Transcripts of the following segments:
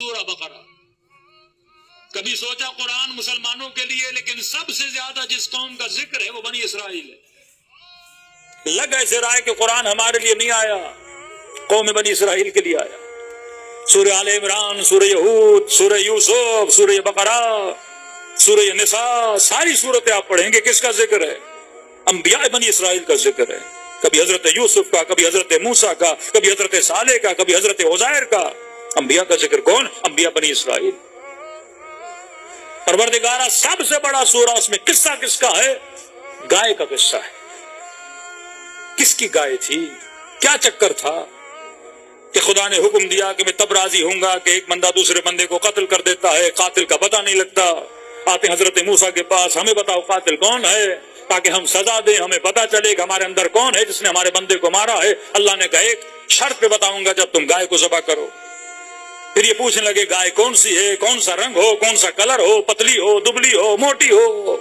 سورہ بقرہ. کبھی سوچا قرآن مسلمانوں کے لیے، لیکن سب سے زیادہ جس قوم کا ذکر ہے وہ بنی اسرائیل ہے. لگ ایسے رہا ہے کہ قرآن ہمارے لیے نہیں آیا، قوم بنی اسرائیل کے لیے آیا. سورہ آل عمران، سورہ یہود، سورہ یوسف، سورہ بقرہ، سورہ نساء، ساری صورتیں آپ پڑھیں گے کس کا ذکر ہے؟ انبیاء بنی اسرائیل کا ذکر ہے. کبھی حضرت یوسف کا، کبھی حضرت موسیٰ کا، کبھی حضرت صالح کا، کبھی حضرت عزیر کا. انبیاء کا ذکر کون؟ انبیاء بنی اسرائیل. پروردگارہ سب سے بڑا سورہ، اس میں قصہ کس کا ہے؟ گائے کا قصہ ہے. کس کی گائے تھی؟ کیا چکر تھا کہ خدا نے حکم دیا کہ میں تب راضی ہوں گا کہ ایک بندہ دوسرے بندے کو قتل کر دیتا ہے، قاتل کا پتہ نہیں لگتا. آتے ہیں حضرت موسیٰ کے پاس، ہمیں بتاؤ قاتل کون ہے تاکہ ہم سزا دیں، ہمیں پتہ چلے کہ ہمارے اندر کون ہے جس نے ہمارے بندے کو مارا ہے. اللہ نے کہا ایک شرط پہ بتاؤں گا، جب تم گائے کو ذبح کرو. پھر یہ پوچھنے لگے گائے کون سی ہے، کون سا رنگ ہو، کون سا کلر ہو، پتلی ہو، دبلی ہو، موٹی ہو.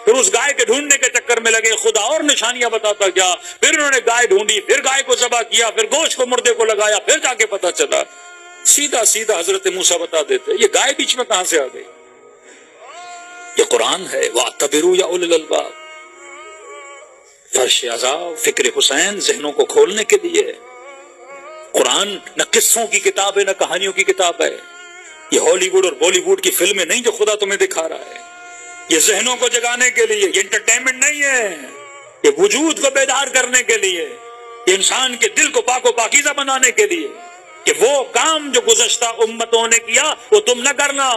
پھر اس گائے کے ڈھونڈنے کے چکر میں لگے، خدا اور نشانیاں بتاتا گیا. پھر انہوں نے گائے ڈھونڈی، پھر گائے کو ذبح کیا، پھر گوشت کو مردے کو لگایا، پھر جا کے پتا چلا. سیدھا سیدھا حضرت موسیٰ بتا دیتے یہ گائے بیچ میں کہاں سے آ گئی. یہ قرآن ہے. وَاعْتَبِرُوا يَا أُولِي الْأَلْبَابِ. فرش عذاب، فکر حسین ذہنوں کو کھولنے کے لیے. قرآن نہ قصوں کی کتاب ہے نہ کہانیوں کی کتاب ہے. یہ ہالی ووڈ اور بالی ووڈ کی فلمیں نہیں جو خدا تمہیں دکھا رہا ہے. یہ ذہنوں کو جگانے کے لیے، یہ انٹرٹینمنٹ نہیں ہے، یہ وجود کو بیدار کرنے کے لیے، یہ انسان کے دل کو پاک و پاکیزہ بنانے کے لیے کہ وہ کام جو گزشتہ امتوں نے کیا وہ تم نہ کرنا.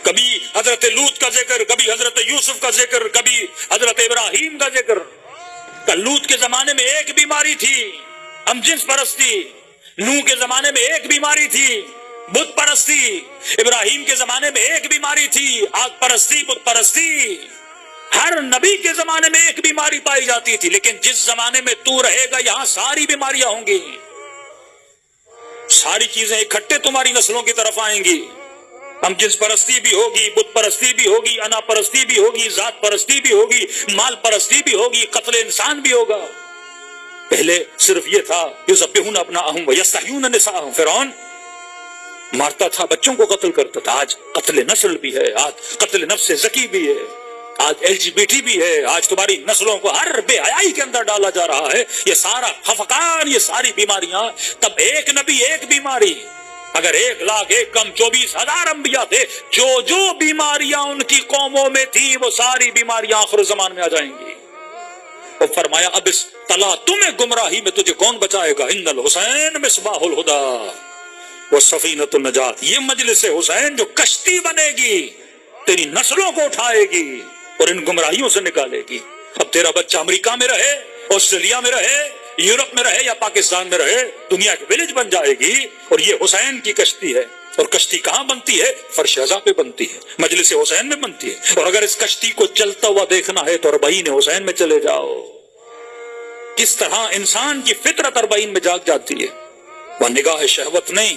کبھی حضرت لوط کا ذکر، کبھی حضرت یوسف کا ذکر، کبھی حضرت ابراہیم کا ذکر. لوط کے زمانے میں ایک بیماری تھی، ہم جنس پرستی. نوح کے زمانے میں ایک بیماری تھی، بت پرستی. ابراہیم کے زمانے میں ایک بیماری تھی، آگ پرستی، بت پرستی. ہر نبی کے زمانے میں ایک بیماری پائی جاتی تھی، لیکن جس زمانے میں تو رہے گا یہاں ساری بیماریاں ہوں گی. ساری چیزیں اکٹھے تمہاری نسلوں کی طرف آئیں گی. ہم جنس پرستی بھی ہوگی، بت پرستی بھی ہوگی، انا پرستی بھی ہوگی، ذات پرستی بھی ہوگی، مال پرستی بھی ہوگی، قتل انسان بھی ہوگا. پہلے صرف یہ تھا یذبحون ابناءہم ویستحیون نساءہم. فرعون مارتا تھا، بچوں کو قتل کرتا تھا. آج قتل نسل بھی ہے، آج قتل نفس زکی بھی ہے، آج LGBT بھی ہے. آج تمہاری نسلوں کو ہر بے حیائی کے اندر ڈالا جا رہا ہے. یہ سارا خفقان، یہ ساری بیماریاں. تب ایک نبی ایک بیماری. اگر 1,00,000 کم 24,000 انبیاء تھے، جو جو بیماریاں ان کی قوموں میں تھی وہ ساری بیماریاں آخر زمان میں آ جائیں گی. اور فرمایا اب اس تلا تمہیں گمراہی میں تجھے کون بچائے گا. ان الحسین مصباح الہدی وسفینۃ النجات. یہ مجلس حسین جو کشتی بنے گی، تیری نسلوں کو اٹھائے گی اور ان گمراہیوں سے نکالے گی. اب تیرا بچہ امریکہ میں رہے، آسٹریلیا میں رہے، یورپ میں رہے یا پاکستان میں رہے، دنیا کی ولیج بن جائے گی. اور یہ حسین کی کشتی ہے. اور کشتی کہاں بنتی ہے؟ فرش عزا پہ بنتی ہے، مجلس حسین میں بنتی ہے. اور اگر اس کشتی کو چلتا ہوا دیکھنا ہے تو اربعین حسین میں چلے جاؤ. کس طرح انسان کی فطرت اربعین میں جاگ جاتی ہے. وہ نگاہ شہوت نہیں،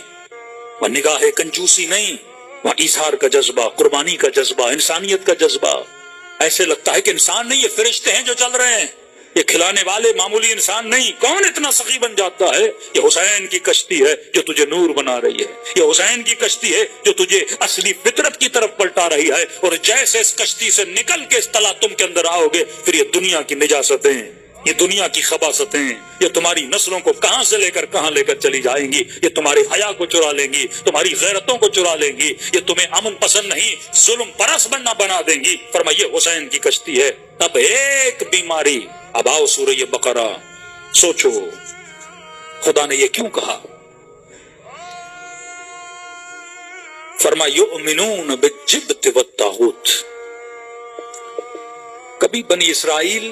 وہ نگاہ کنجوسی نہیں، وہ ایثار کا جذبہ، قربانی کا جذبہ، انسانیت کا جذبہ. ایسے لگتا ہے کہ انسان نہیں، یہ فرشتے ہیں جو چل رہے ہیں، یہ کھلانے والے معمولی انسان نہیں. کون اتنا سخی بن جاتا ہے؟ یہ حسین کی کشتی ہے جو تجھے نور بنا رہی ہے. یہ حسین کی کشتی ہے جو تجھے اصلی فطرت کی طرف پلٹا رہی ہے. اور جیسے اس کشتی سے نکل کے اس تلا تم کے اندر آؤ گے، پھر یہ دنیا کی نجاستیں، یہ دنیا کی خباثتیں، یہ تمہاری نسلوں کو کہاں سے لے کر کہاں لے کر چلی جائیں گی. یہ تمہارے حیا کو چرا لیں گی، تمہاری غیرتوں کو چرا لیں گی. یہ تمہیں امن پسند نہیں، ظلم پرست بنا دیں گی. فرمائیے حسین کی کشتی ہے. اب ایک بیماری. اب آؤ سورہ بقرہ، سوچو خدا نے یہ کیوں کہا. فرمایا یؤمنون بالجبت والطاغوت. کبھی بنی اسرائیل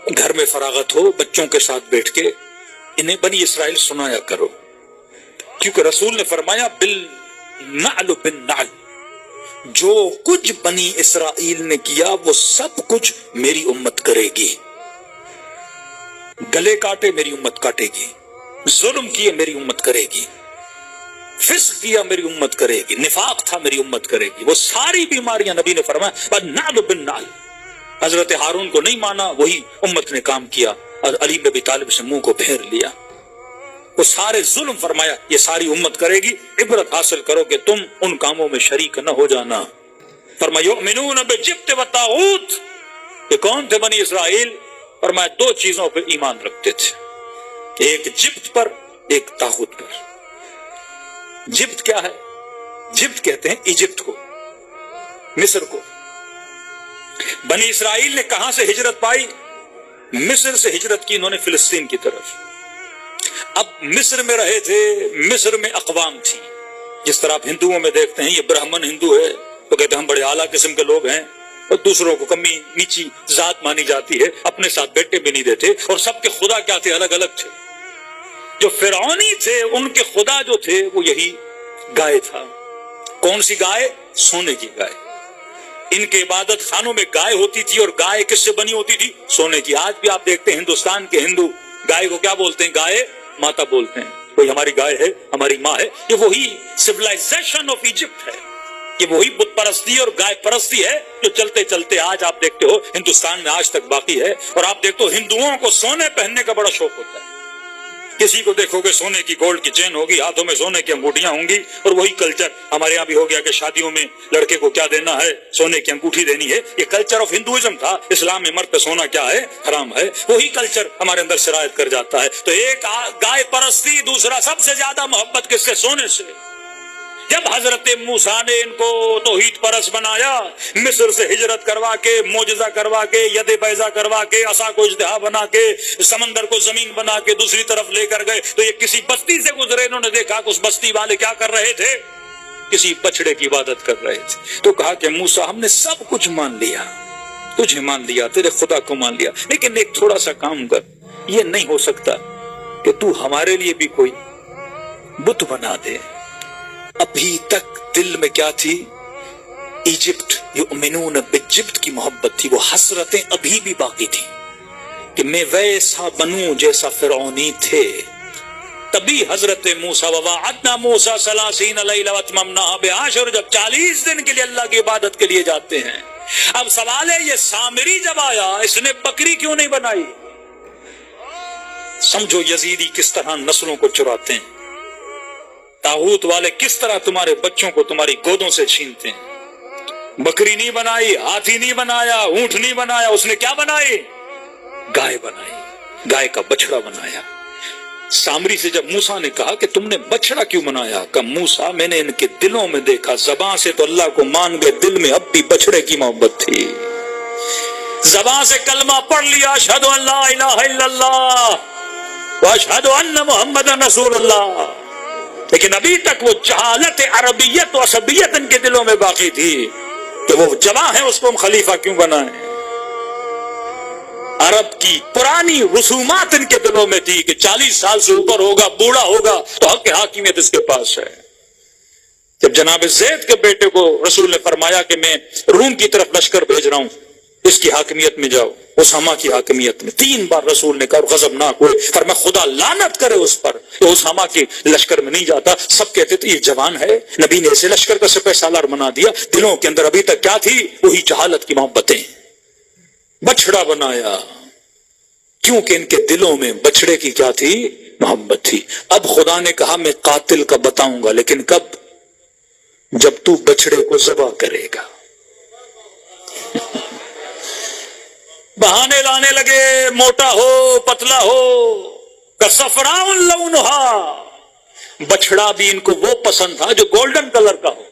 گھر میں فراغت ہو، بچوں کے ساتھ بیٹھ کے انہیں بنی اسرائیل سنایا کرو، کیونکہ رسول نے فرمایا بالنعل بالنعل، جو کچھ بنی اسرائیل نے کیا وہ سب کچھ میری امت کرے گی. گلے کاٹے میری امت کاٹے گی، ظلم کیے میری امت کرے گی، فسق کیا میری امت کرے گی، نفاق تھا میری امت کرے گی. وہ ساری بیماریاں نبی نے فرمایا بالنعل بالنعل. حضرت ہارون کو نہیں مانا، وہی امت نے کام کیا اور علی بن ابی طالب سے منہ کو پھیر لیا. وہ سارے ظلم فرمایا یہ ساری امت کرے گی، عبرت حاصل کرو کہ تم ان کاموں میں شریک نہ ہو جانا۔ فرمایا یؤمنون بالجبت والطاغوت، یہ کون تھے بنی اسرائیل؟ فرمایا دو چیزوں پر ایمان رکھتے تھے، ایک جبت پر، ایک طاغوت پر۔ جبت کیا ہے؟ جبت کہتے ہیں ایجپٹ کو، مصر کو۔ بنی اسرائیل نے کہاں سے ہجرت پائی؟ مصر سے ہجرت کی انہوں نے فلسطین کی طرف۔ اب مصر میں رہے تھے، مصر میں اقوام تھی، جس طرح آپ ہندوؤں میں دیکھتے ہیں یہ برہمن ہندو ہے تو کہتے ہیں ہم بڑے اعلیٰ قسم کے لوگ ہیں، اور دوسروں کو کمی نیچی ذات مانی جاتی ہے، اپنے ساتھ بیٹے بھی نہیں دیتے، اور سب کے خدا کیا تھے؟ الگ الگ تھے۔ جو فرعونی تھے ان کے خدا جو تھے وہ یہی گائے تھا۔ کون سی گائے؟ سونے کی گائے۔ ان کے عبادت خانوں میں گائے ہوتی تھی، اور گائے کس سے بنی ہوتی تھی؟ سونے کی۔ آج بھی آپ دیکھتے ہیں ہندوستان کے ہندو گائے کو کیا بولتے ہیں؟ گائے ماتا بولتے ہیں، کوئی ہماری گائے ہے، ہماری ماں ہے۔ یہ وہی سویلائزیشن آف ایجپٹ ہے، یہ وہی بت پرستی اور گائے پرستی ہے جو چلتے چلتے آج آپ دیکھتے ہو ہندوستان میں آج تک باقی ہے۔ اور آپ دیکھتے ہو ہندوؤں کو سونے پہننے کا بڑا شوق ہوتا ہے، کسی کو دیکھو گے سونے کی گولڈ کی چین ہوگی، ہاتھوں میں سونے کی انگوٹھیاں ہوں گی، اور وہی کلچر ہمارے یہاں بھی ہو گیا کہ شادیوں میں لڑکے کو کیا دینا ہے؟ سونے کی انگوٹھی دینی ہے۔ یہ کلچر آف ہندوازم تھا، اسلام میں مرد پہ سونا کیا ہے؟ حرام ہے۔ وہی کلچر ہمارے اندر سرایت کر جاتا ہے۔ تو ایک گائے پرستی، دوسرا سب سے زیادہ محبت کس سے؟ سونے سے۔ جب حضرت موسیٰ نے ان کو توحید پرست بنایا، مصر سے ہجرت کروا کے، معجزہ کروا کے، ید بیضا کروا کے، عصا کو اژدہا بنا کے، سمندر کو زمین بنا کے دوسری طرف لے کر گئے، تو یہ کسی بستی سے گزرے، انہوں نے دیکھا کہ اس بستی والے کیا کر رہے تھے؟ کسی بچڑے کی عبادت کر رہے تھے۔ تو کہا کہ موسیٰ ہم نے سب کچھ مان لیا، تجھے مان لیا، تیرے خدا کو مان لیا، لیکن ایک تھوڑا سا کام کر، یہ نہیں ہو سکتا کہ تو ہمارے لیے بھی کوئی بت بنا دے۔ ابھی تک دل میں کیا تھی؟ ایجپٹ، یؤمنون بالجبت کی محبت تھی، وہ حسرتیں ابھی بھی باقی تھی کہ میں ویسا بنوں جیسا فرعونی تھے۔ تبھی حضرت موسیٰ وواعدنا موسیٰ 30 لیلہ واتممناها بعشر، جب 40 دن کے لیے اللہ کی عبادت کے لیے جاتے ہیں۔ اب سوال ہے یہ سامری جب آیا اس نے بکری کیوں نہیں بنائی؟ سمجھو یزیدی کس طرح نسلوں کو چراتے ہیں، طاغوت والے کس طرح تمہارے بچوں کو تمہاری گودوں سے چھینتے ہیں۔ بکری نہیں بنائی، ہاتھی نہیں بنایا، اونٹ نہیں بنایا، اس نے کیا بنائی؟ گائے بنائی، گائے کا بچڑا بنایا۔ سامری سے جب موسیٰ نے کہا کہ تم نے بچڑا کیوں بنایا، کہا موسیٰ میں نے ان کے دلوں میں دیکھا، زبان سے تو اللہ کو مان گئے، دل میں اب بھی بچڑے کی محبت تھی۔ زبان سے کلمہ پڑھ لیا، اشہد ان لا الہ الا اللہ واشہد ان محمد رسول اللہ، لیکن ابھی تک وہ جہالت عربیت و عصبیت ان کے دلوں میں باقی تھی کہ وہ جواں ہے، اس کو ہم خلیفہ کیوں بنائیں۔ عرب کی پرانی رسومات ان کے دلوں میں تھی کہ 40 سال سے اوپر ہوگا، بوڑھا ہوگا تو حق حاکمیت اس کے پاس ہے۔ جب جناب زید کے بیٹے کو رسول نے فرمایا کہ میں روم کی طرف لشکر بھیج رہا ہوں، اس کی حاکمیت میں جاؤ، اسامہ کی حاکمیت میں، 3 بار رسول نے کہا، غضبناک ہوئے، فرمایا خدا لعنت کرے اس پر کہ اسامہ کی لشکر میں نہیں جاتا۔ سب کہتے تھے یہ جوان ہے، نبی نے اسے لشکر کا سپہ سالار بنا دیا۔ دلوں کے اندر ابھی تک کیا تھی؟ وہی جہالت کی محبتیں۔ بچڑا بنایا کیونکہ ان کے دلوں میں بچڑے کی کیا تھی؟ محبت تھی۔ اب خدا نے کہا میں قاتل کا بتاؤں گا، لیکن کب؟ جب تو بچڑے کو ذبح کرے گا۔ بہانے لانے لگے، موٹا ہو پتلا ہو، کصفراء لونھا، بچڑا بھی ان کو وہ پسند تھا جو گولڈن کلر کا ہو۔